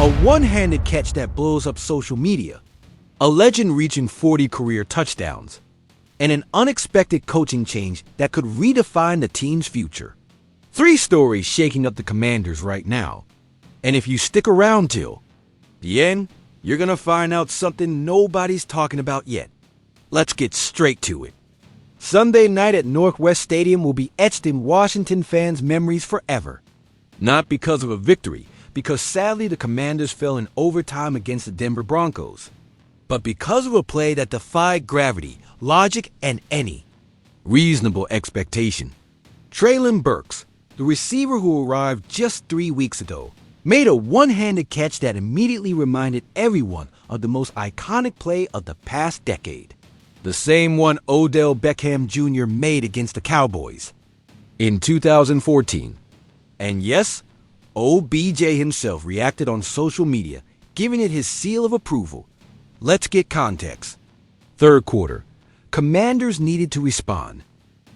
A one-handed catch that blows up social media, a legend reaching 40 career touchdowns, and an unexpected coaching change that could redefine the team's future. 3 stories shaking up the Commanders right now. And if you stick around till the end, you're gonna find out something nobody's talking about yet. Let's get straight to it. Sunday night at Northwest Stadium will be etched in Washington fans' memories forever. Not because of a victory, because sadly the Commanders fell in overtime against the Denver Broncos, but because of a play that defied gravity, logic, and any reasonable expectation. Trelen Burks, the receiver who arrived just 3 weeks ago, made a one-handed catch that immediately reminded everyone of the most iconic play of the past decade. The same one Odell Beckham Jr. made against the Cowboys in 2014. And yes, OBJ himself reacted on social media, giving it his seal of approval. Let's get context. Third quarter, Commanders needed to respond.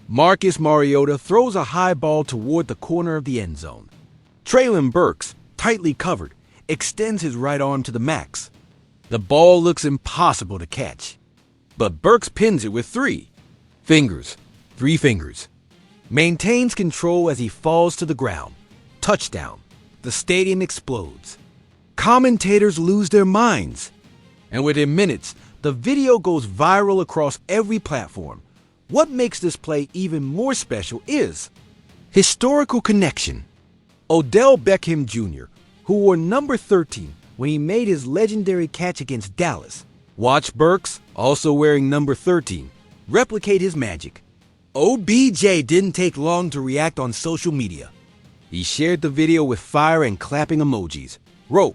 Marcus Mariota throws a high ball toward the corner of the end zone. Trelen Burks, tightly covered, extends his right arm to the max. The ball looks impossible to catch, but Burks pins it with 3 fingers. Maintains control as he falls to the ground. Touchdown. The stadium explodes. Commentators lose their minds. And within minutes, the video goes viral across every platform. What makes this play even more special is historical connection. Odell Beckham Jr., who wore number 13 when he made his legendary catch against Dallas, watched Burks, also wearing number 13, replicate his magic. OBJ didn't take long to react on social media. He shared the video with fire and clapping emojis. Wrote,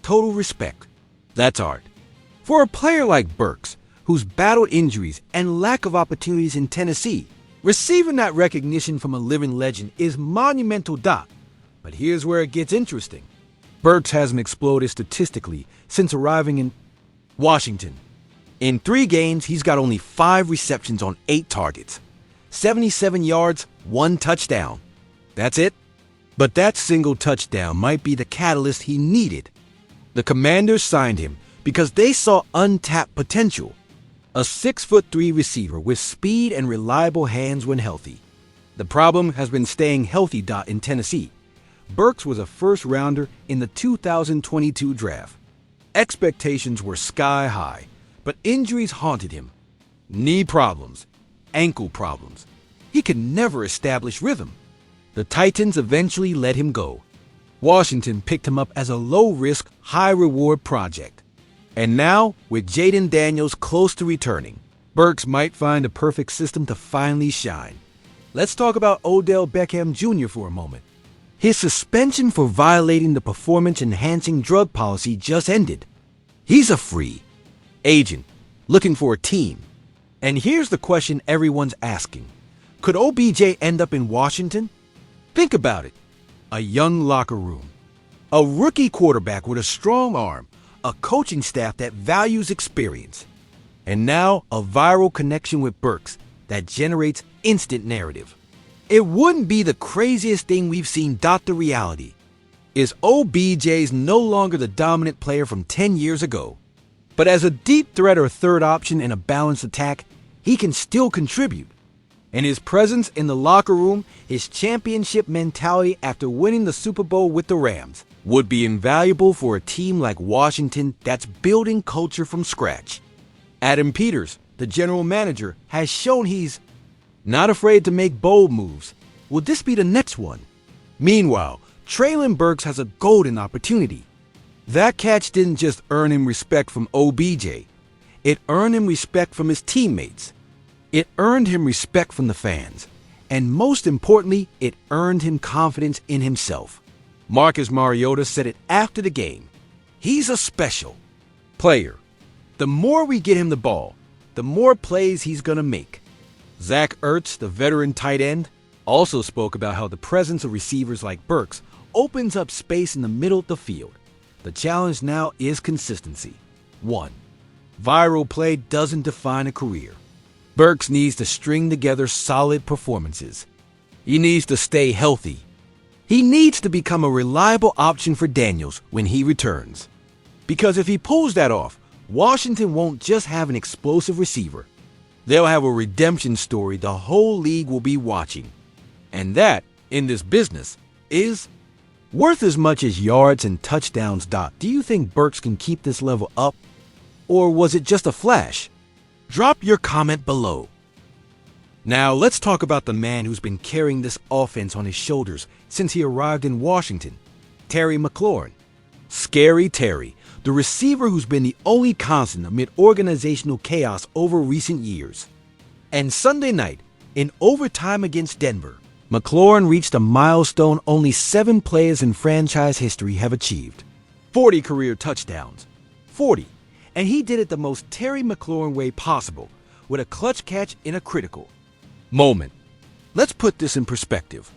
"Total respect. That's art." For a player like Burks, who's battled injuries and lack of opportunities in Tennessee, receiving that recognition from a living legend is monumental. But here's where it gets interesting. Burks hasn't exploded statistically since arriving in Washington. In 3 games, he's got only 5 receptions on 8 targets, 77 yards, 1 touchdown. That's it. But that single touchdown might be the catalyst he needed. The Commanders signed him because they saw untapped potential. A 6'3" receiver with speed and reliable hands when healthy. The problem has been staying healthy. In Tennessee, Burks was a first-rounder in the 2022 draft. Expectations were sky high, but injuries haunted him. Knee problems, ankle problems. He could never establish rhythm. The Titans eventually let him go. Washington picked him up as a low-risk, high-reward project. And now, with Jaden Daniels close to returning, Burks might find a perfect system to finally shine. Let's talk about Odell Beckham Jr. for a moment. His suspension for violating the performance-enhancing drug policy just ended. He's a free agent looking for a team. And here's the question everyone's asking. Could OBJ end up in Washington? Think about it. A young locker room. A rookie quarterback with a strong arm. A coaching staff that values experience. And now a viral connection with Burks that generates instant narrative. It wouldn't be the craziest thing we've seen. The reality is OBJ's no longer the dominant player from 10 years ago. But as a deep threat or third option in a balanced attack, he can still contribute. And his presence in the locker room, his championship mentality after winning the Super Bowl with the Rams, would be invaluable for a team like Washington that's building culture from scratch. Adam Peters, the general manager, has shown he's not afraid to make bold moves. Will this be the next one? Meanwhile, Trelen Burks has a golden opportunity. That catch didn't just earn him respect from OBJ. It earned him respect from his teammates. It earned him respect from the fans. And most importantly, it earned him confidence in himself. Marcus Mariota said it after the game. He's a special player. The more we get him the ball, the more plays he's going to make. Zach Ertz, the veteran tight end, also spoke about how the presence of receivers like Burks opens up space in the middle of the field. The challenge now is consistency. 1. Viral play doesn't define a career. Burks needs to string together solid performances. He needs to stay healthy. He needs to become a reliable option for Daniels when he returns. Because if he pulls that off, Washington won't just have an explosive receiver. They'll have a redemption story the whole league will be watching. And that, in this business, is worth as much as yards and touchdowns. Do you think Burks can keep this level up? Or was it just a flash? Drop your comment below. Now let's talk about the man who's been carrying this offense on his shoulders since he arrived in Washington, Terry McLaurin. Scary Terry, the receiver who's been the only constant amid organizational chaos over recent years. And Sunday night, in overtime against Denver, McLaurin reached a milestone only 7 players in franchise history have achieved. 40 career touchdowns. 40. And he did it the most Terry McLaurin way possible, with a clutch catch in a critical moment. Let's put this in perspective.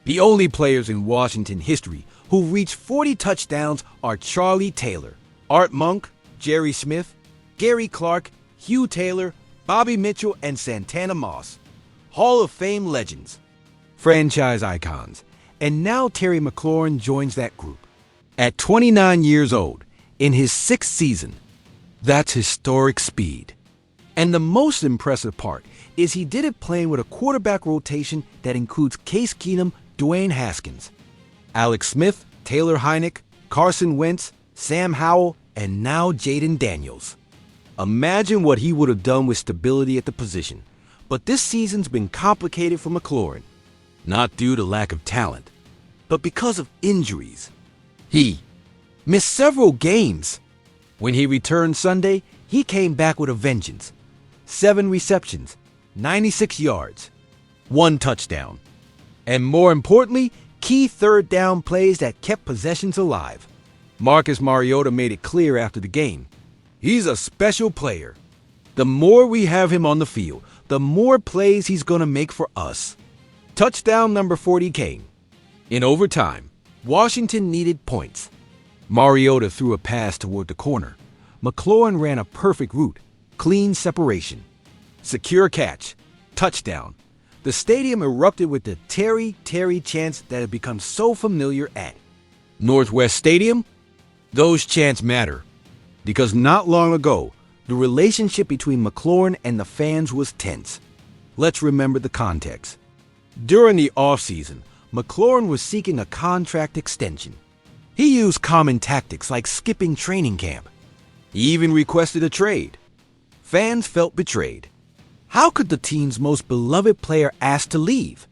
The only players in Washington history who reached 40 touchdowns are Charlie Taylor, Art Monk, Jerry Smith, Gary Clark, Hugh Taylor, Bobby Mitchell, and Santana Moss. Hall of Fame legends, franchise icons, and now Terry McLaurin joins that group. At 29 years old, in his 6th season, that's historic speed. And the most impressive part is he did it playing with a quarterback rotation that includes Case Keenum, Dwayne Haskins, Alex Smith, Taylor Heinicke, Carson Wentz, Sam Howell, and now Jaden Daniels. Imagine what he would have done with stability at the position. But this season's been complicated for McLaurin, not due to lack of talent, but because of injuries. He missed several games. When he returned Sunday, he came back with a vengeance. 7 receptions, 96 yards, 1 touchdown, and more importantly, key third down plays that kept possessions alive. Marcus Mariota made it clear after the game. He's a special player. The more we have him on the field, the more plays he's going to make for us. Touchdown number 40 came in overtime. Washington needed points. Mariota threw a pass toward the corner. McLaurin ran a perfect route, clean separation, secure catch, touchdown. The stadium erupted with the Terry chants that have become so familiar at Northwest Stadium. Those chants matter because not long ago, the relationship between McLaurin and the fans was tense. Let's remember the context. During the offseason, McLaurin was seeking a contract extension. He used common tactics like skipping training camp. He even requested a trade. Fans felt betrayed. How could the team's most beloved player ask to leave?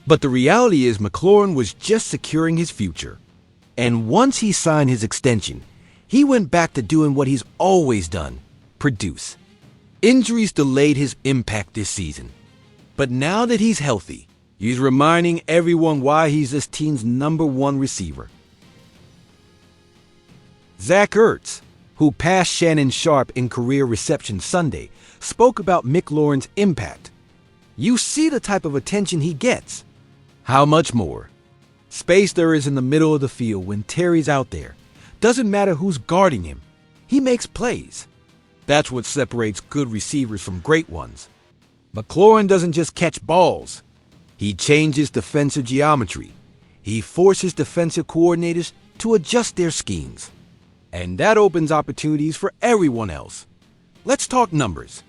But the reality is McLaurin was just securing his future. And once he signed his extension, he went back to doing what he's always done, produce. Injuries delayed his impact this season. But now that he's healthy, he's reminding everyone why he's this team's #1 receiver. Zach Ertz, who passed Shannon Sharpe in career reception Sunday, spoke about McLaurin's impact. You see the type of attention he gets. How much more space there is in the middle of the field when Terry's out there. Doesn't matter who's guarding him. He makes plays. That's what separates good receivers from great ones. McLaurin doesn't just catch balls. He changes defensive geometry. He forces defensive coordinators to adjust their schemes. And that opens opportunities for everyone else. Let's talk numbers.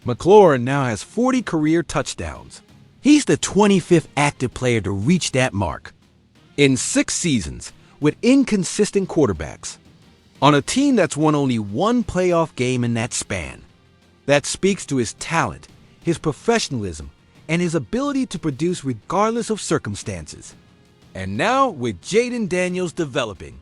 McLaurin now has 40 career touchdowns. He's the 25th active player to reach that mark. In 6 seasons, with inconsistent quarterbacks, on a team that's won only 1 playoff game in that span. That speaks to his talent, his professionalism, and his ability to produce regardless of circumstances. And now with Jaden Daniels developing.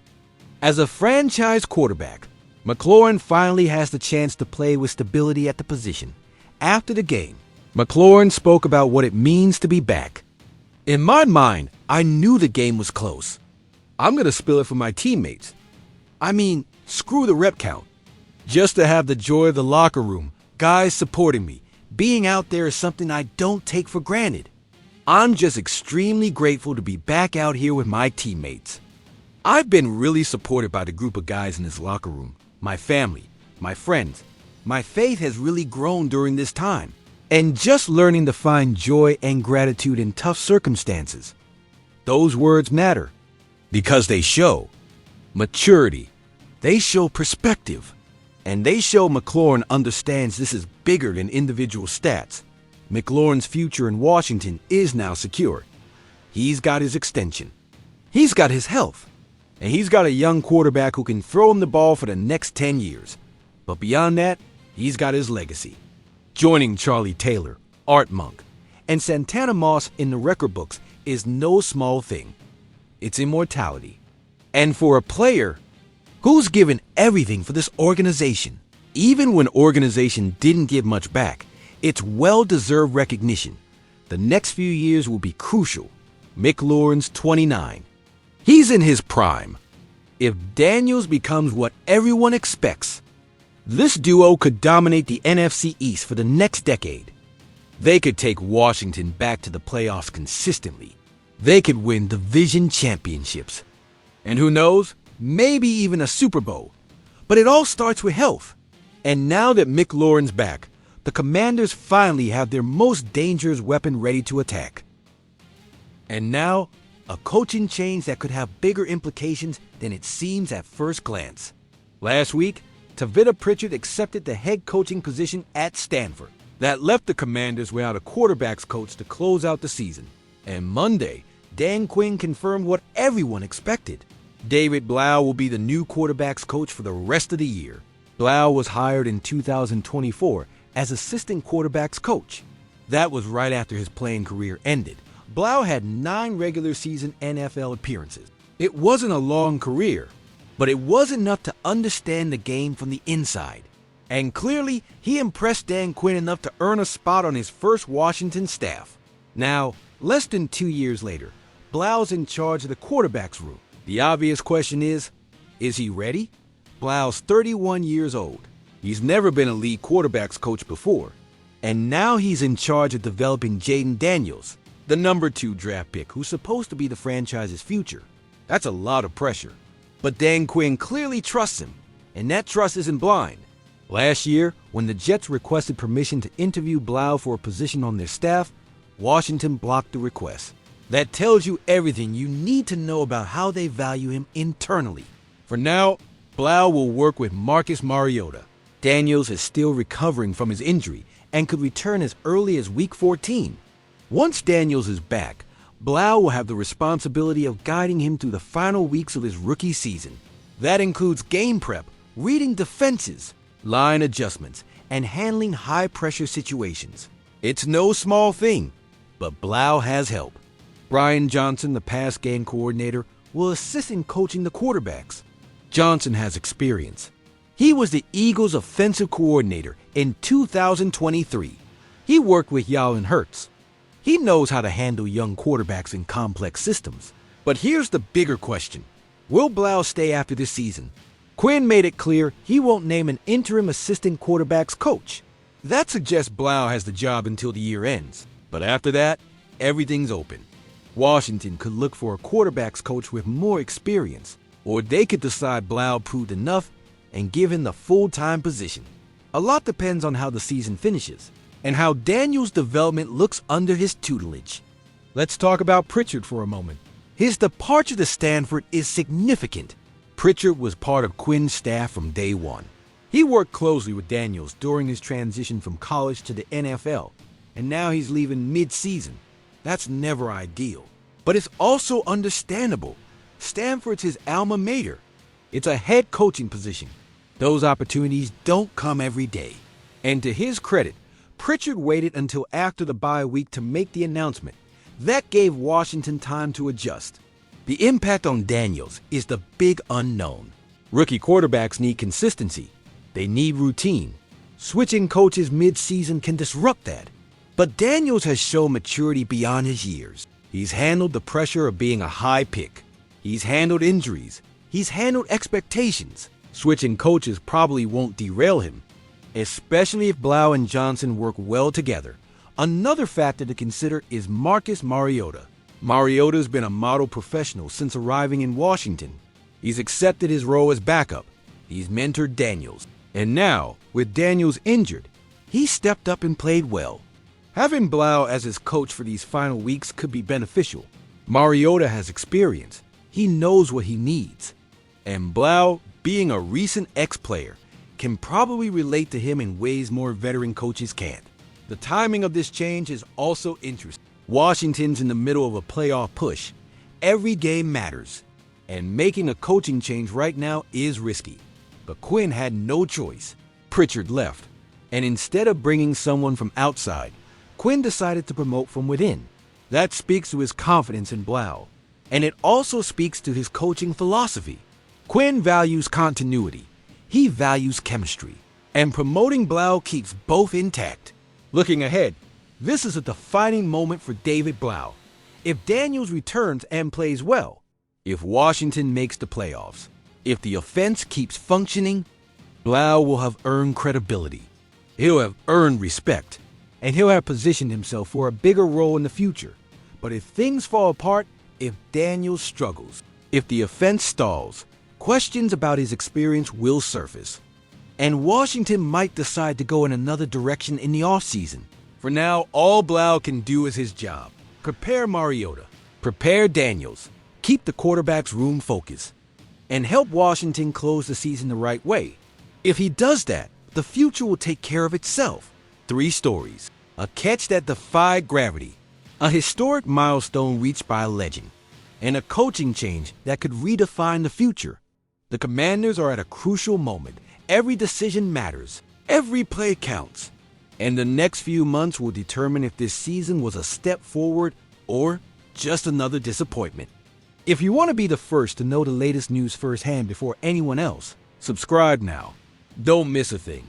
As a franchise quarterback, McLaurin finally has the chance to play with stability at the position. After the game, McLaurin spoke about what it means to be back. In my mind, I knew the game was close. I'm going to spill it for my teammates. I mean, screw the rep count. Just to have the joy of the locker room, guys supporting me, being out there is something I don't take for granted. I'm just extremely grateful to be back out here with my teammates. I've been really supported by the group of guys in this locker room, my family, my friends. My faith has really grown during this time. And just learning to find joy and gratitude in tough circumstances. Those words matter because they show maturity, they show perspective, and they show McLaurin understands this is bigger than individual stats. McLaurin's future in Washington is now secure. He's got his extension, he's got his health, and he's got a young quarterback who can throw him the ball for the next 10 years. But beyond that, he's got his legacy. Joining Charlie Taylor, Art Monk, and Santana Moss in the record books is no small thing. It's immortality. And for a player who's given everything for this organization, even when organization didn't give much back, it's well-deserved recognition. The next few years will be crucial. McLaurin's 29. He's in his prime. If Daniels becomes what everyone expects, this duo could dominate the NFC East for the next decade. They could take Washington back to the playoffs consistently. They could win division championships. And who knows, maybe even a Super Bowl. But it all starts with health. And now that McLaurin's back, the Commanders finally have their most dangerous weapon ready to attack. And now, a coaching change that could have bigger implications than it seems at first glance. Last week, Tavita Pritchard accepted the head coaching position at Stanford. That left the Commanders without a quarterbacks coach to close out the season. And Monday, Dan Quinn confirmed what everyone expected. David Blau will be the new quarterbacks coach for the rest of the year. Blau was hired in 2024 as assistant quarterbacks coach. That was right after his playing career ended. Blau had 9 regular season NFL appearances. It wasn't a long career, but it was enough to understand the game from the inside. And clearly, he impressed Dan Quinn enough to earn a spot on his first Washington staff. Now, less than 2 years later, Blau's in charge of the quarterbacks room. The obvious question is he ready? Blau's 31 years old. He's never been a lead quarterbacks coach before. And now he's in charge of developing Jaden Daniels, the number 2 draft pick who's supposed to be the franchise's future. That's a lot of pressure. But Dan Quinn clearly trusts him, and that trust isn't blind. Last year, when the Jets requested permission to interview Blau for a position on their staff, Washington blocked the request. That tells you everything you need to know about how they value him internally. For now, Blau will work with Marcus Mariota. Daniels is still recovering from his injury and could return as early as Week 14. Once Daniels is back, Blau will have the responsibility of guiding him through the final weeks of his rookie season. That includes game prep, reading defenses, line adjustments, and handling high-pressure situations. It's no small thing, but Blau has help. Brian Johnson, the pass game coordinator, will assist in coaching the quarterbacks. Johnson has experience. He was the Eagles' offensive coordinator in 2023. He worked with Jalen Hurts. He knows how to handle young quarterbacks in complex systems. But here's the bigger question. Will Blau stay after this season? Quinn made it clear he won't name an interim assistant quarterbacks coach. That suggests Blau has the job until the year ends. But after that, everything's open. Washington could look for a quarterbacks coach with more experience, or they could decide Blau proved enough and give him the full-time position. A lot depends on how the season finishes and how Daniels' development looks under his tutelage. Let's talk about Pritchard for a moment. His departure to Stanford is significant. Pritchard was part of Quinn's staff from day one. He worked closely with Daniels during his transition from college to the NFL, and now he's leaving mid-season. That's never ideal, but it's also understandable. Stanford's his alma mater. It's a head coaching position. Those opportunities don't come every day. And to his credit, Pritchard waited until after the bye week to make the announcement. That gave Washington time to adjust. The impact on Daniels is the big unknown. Rookie quarterbacks need consistency. They need routine. Switching coaches mid-season can disrupt that. But Daniels has shown maturity beyond his years. He's handled the pressure of being a high pick. He's handled injuries. He's handled expectations. Switching coaches probably won't derail him, especially if Blau and Johnson work well together. Another factor to consider is Marcus Mariota. Mariota's been a model professional since arriving in Washington. He's accepted his role as backup. He's mentored Daniels. And now, with Daniels injured, he stepped up and played well. Having Blau as his coach for these final weeks could be beneficial. Mariota has experience. He knows what he needs. And Blau, being a recent ex-player, can probably relate to him in ways more veteran coaches can't. The timing of this change is also interesting. Washington's in the middle of a playoff push. Every game matters. And making a coaching change right now is risky. But Quinn had no choice. Pritchard left. And instead of bringing someone from outside, Quinn decided to promote from within. That speaks to his confidence in Blau. And it also speaks to his coaching philosophy. Quinn values continuity. He values chemistry. And promoting Blau keeps both intact. Looking ahead, this is a defining moment for David Blau. If Daniels returns and plays well, if Washington makes the playoffs, if the offense keeps functioning, Blau will have earned credibility. He'll have earned respect, and he'll have positioned himself for a bigger role in the future. But if things fall apart, if Daniels struggles, if the offense stalls, questions about his experience will surface. And Washington might decide to go in another direction in the offseason. For now, all Blau can do is his job. Prepare Mariota, prepare Daniels, keep the quarterback's room focused, and help Washington close the season the right way. If he does that, the future will take care of itself. 3 stories, a catch that defied gravity, a historic milestone reached by a legend, and a coaching change that could redefine the future. The Commanders are at a crucial moment. Every decision matters. Every play counts. And the next few months will determine if this season was a step forward or just another disappointment. If you want to be the first to know the latest news firsthand before anyone else, subscribe now. Don't miss a thing.